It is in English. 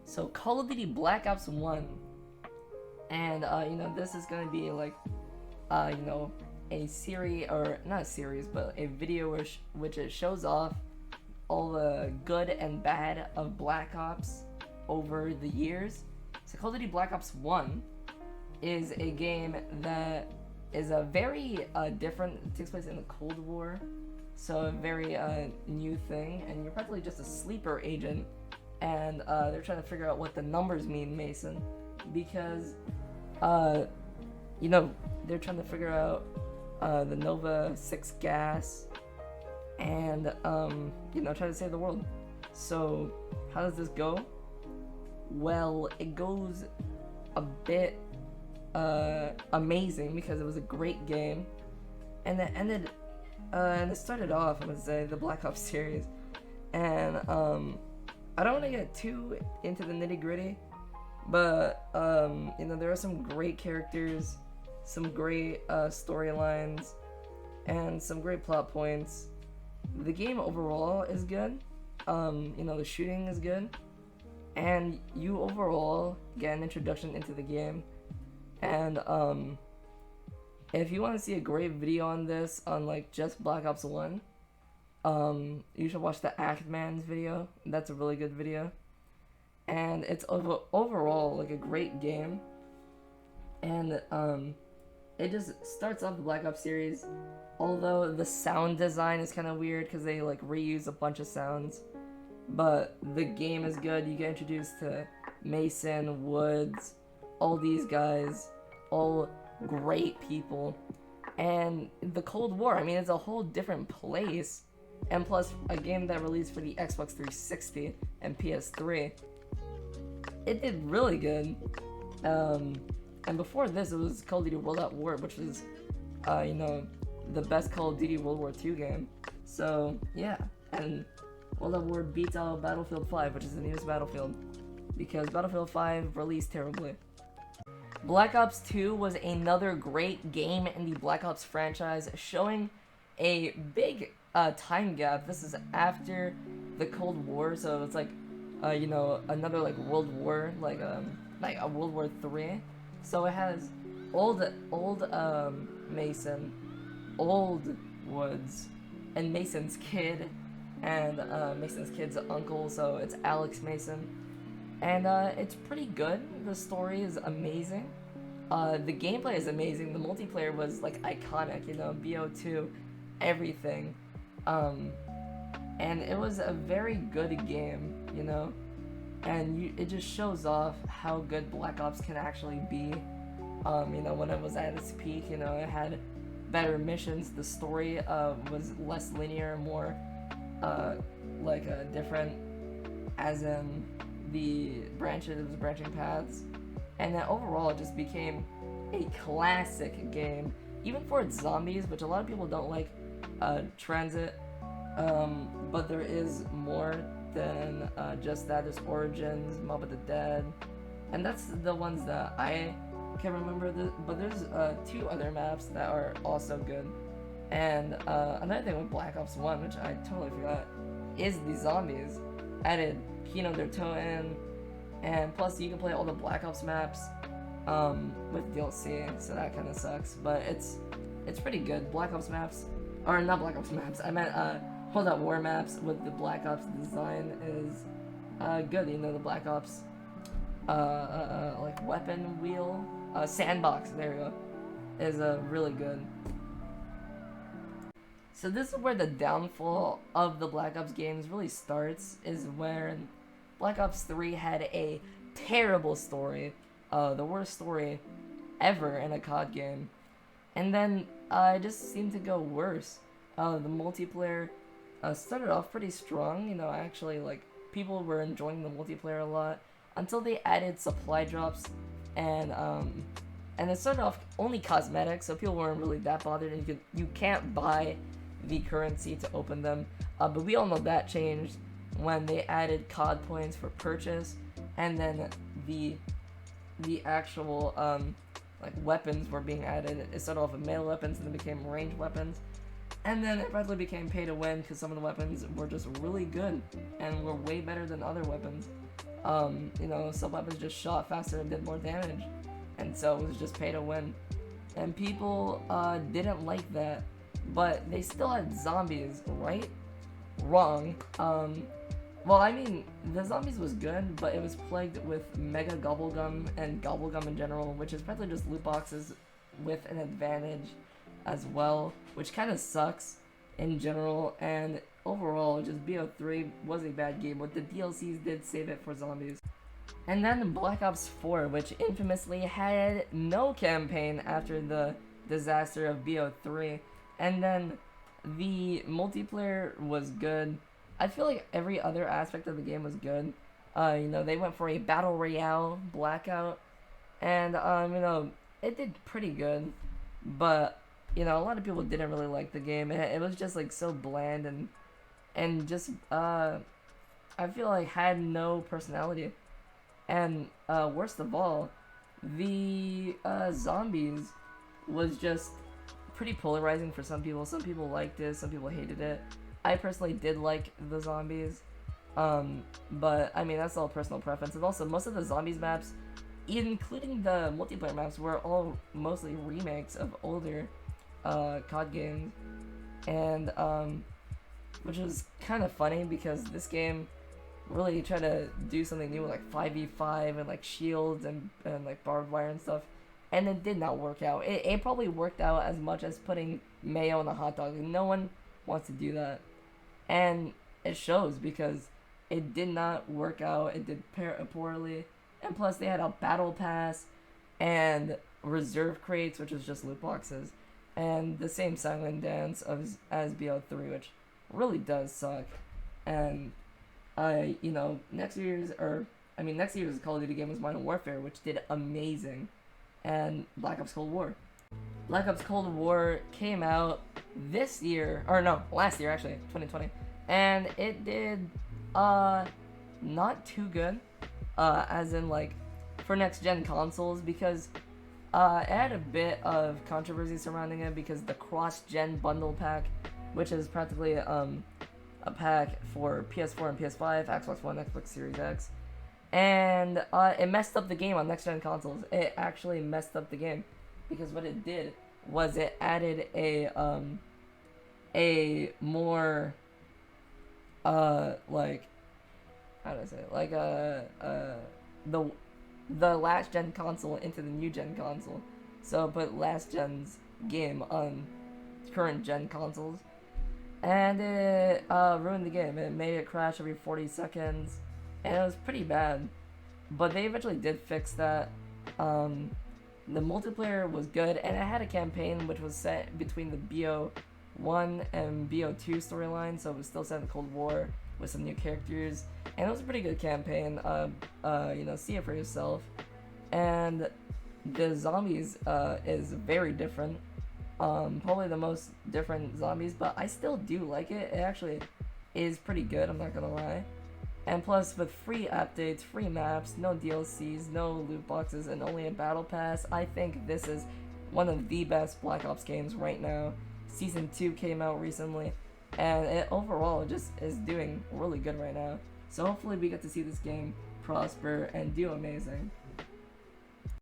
So Call of Duty Black Ops 1, and this is gonna be like, a series, or not a series, but a video which it shows off all the good and bad of Black Ops over the years. So Call of Duty Black Ops 1 is a game that is a very different. It takes place in the Cold War, so a very new thing, and you're practically just a sleeper agent, and they're trying to figure out what the numbers mean, Mason, because they're trying to figure out the Nova 6 gas, and try to save the world. So how does this go? Well, it goes a bit amazing because it was a great game, and it ended and it started off, I'm gonna say, the Black Ops series, and I don't want to get too into the nitty gritty, but there are some great characters, some great storylines, and some great plot points. The game overall is good. The shooting is good, and you overall get an introduction into the game. And if you want to see a great video on this, on like just Black Ops 1, you should watch the Act Man's video. That's a really good video, and it's overall like a great game. And it just starts off the Black Ops series, although the sound design is kind of weird because they like reuse a bunch of sounds. But the game is good. You get introduced to Mason, Woods, all these guys, all great people. And the Cold War, I mean, it's a whole different place. And plus, a game that released for the Xbox 360 and PS3. It did really good. And before this, it was Call of Duty World at War, which was, the best Call of Duty World War II game. So, yeah. And World at War beats out Battlefield 5, which is the newest Battlefield, because Battlefield 5 released terribly. Black Ops 2 was another great game in the Black Ops franchise, showing a big time gap. This is after the Cold War, so it's like, another like World War, like a World War III. So it has old Mason, old Woods, and Mason's kid, and Mason's kid's uncle, so it's Alex Mason. And it's pretty good. The story is amazing. The gameplay is amazing. The multiplayer was like iconic, BO2, everything. And it was a very good game, and it just shows off how good Black Ops can actually be. When it was at its peak, it had better missions. The story was less linear, more different, as in the branching paths, and then overall it just became a classic game, even for its zombies, which a lot of people don't like Transit, but there is more than just that. There's Origins, Mob of the Dead, and that's the ones that I can remember, but there's 2 other maps that are also good. And another thing with Black Ops 1, which I totally forgot, is the zombies. Added Kino der Toten, and plus you can play all the Black Ops maps with DLC, so that kind of sucks, but it's pretty good. Black Ops maps, or not Black Ops maps, I meant Hold Out War maps with the Black Ops design is good. The Black Ops like weapon wheel, sandbox, there you go, is really good. So this is where the downfall of the Black Ops games really starts, is when Black Ops 3 had a terrible story, the worst story ever in a COD game, and then it just seemed to go worse. The multiplayer started off pretty strong, actually, like, people were enjoying the multiplayer a lot, until they added supply drops, and it started off only cosmetic, so people weren't really that bothered, and you can't buy the currency to open them, but we all know that changed when they added COD points for purchase, and then the actual weapons were being added. It started off with melee weapons, and then became ranged weapons, and then it rapidly became pay to win because some of the weapons were just really good and were way better than other weapons. You know, some weapons just shot faster and did more damage, and so it was just pay to win. And people didn't like that, but they still had zombies, right? Wrong. Well, I mean, the zombies was good, but it was plagued with mega gobblegum and gobblegum in general, which is practically just loot boxes with an advantage as well, which kind of sucks in general. And overall, just BO3 was a bad game, but the DLCs did save it for zombies. And then Black Ops 4, which infamously had no campaign after the disaster of BO3, and then the multiplayer was good. I feel like every other aspect of the game was good. You know, they went for a battle royale blackout, and you know, it did pretty good. But you know, a lot of people didn't really like the game. It was just like so bland and just I feel like had no personality. And worst of all, the zombies was just pretty polarizing for some people. Some people liked it, some people hated it. I personally did like the zombies, but I mean, that's all personal preference. And also, most of the zombies maps, including the multiplayer maps, were all mostly remakes of older COD games, and which was kind of funny because this game really tried to do something new with like 5v5 and like shields and like barbed wire and stuff, and it did not work out. It probably worked out as much as putting mayo on a hot dog. No one wants to do that, and it shows because it did not work out. It did poorly, and plus they had a battle pass and reserve crates, which was just loot boxes, and the same silent dance as BO3, which really does suck. And you know, next year's Call of Duty game was Modern Warfare, which did amazing, and Black Ops Cold War. Black Ops Cold War came out this year, or no, last year actually, 2020, and it did not too good, as in like for next gen consoles, because it had a bit of controversy surrounding it because the cross gen bundle pack, which is practically a pack for PS4 and PS5, Xbox One, Xbox Series X, and it messed up the game on next gen consoles. It actually messed up the game because what it did was it added a more like, how do I say it? Like the last gen console into the new gen console. So put last gen's game on current gen consoles, and it ruined the game. It made it crash every 40 seconds, and it was pretty bad. But they eventually did fix that. The multiplayer was good, and it had a campaign which was set between the BO1 and BO2 storyline, so it was still set in the Cold War with some new characters, and it was a pretty good campaign. You know, see it for yourself. And the zombies is very different. Probably the most different zombies, but I still do like it. It actually is pretty good, I'm not gonna lie. And plus, with free updates, free maps, no DLCs, no loot boxes, and only a battle pass, I think this is one of the best Black Ops games right now. Season 2 came out recently, and it overall just is doing really good right now. So hopefully we get to see this game prosper and do amazing.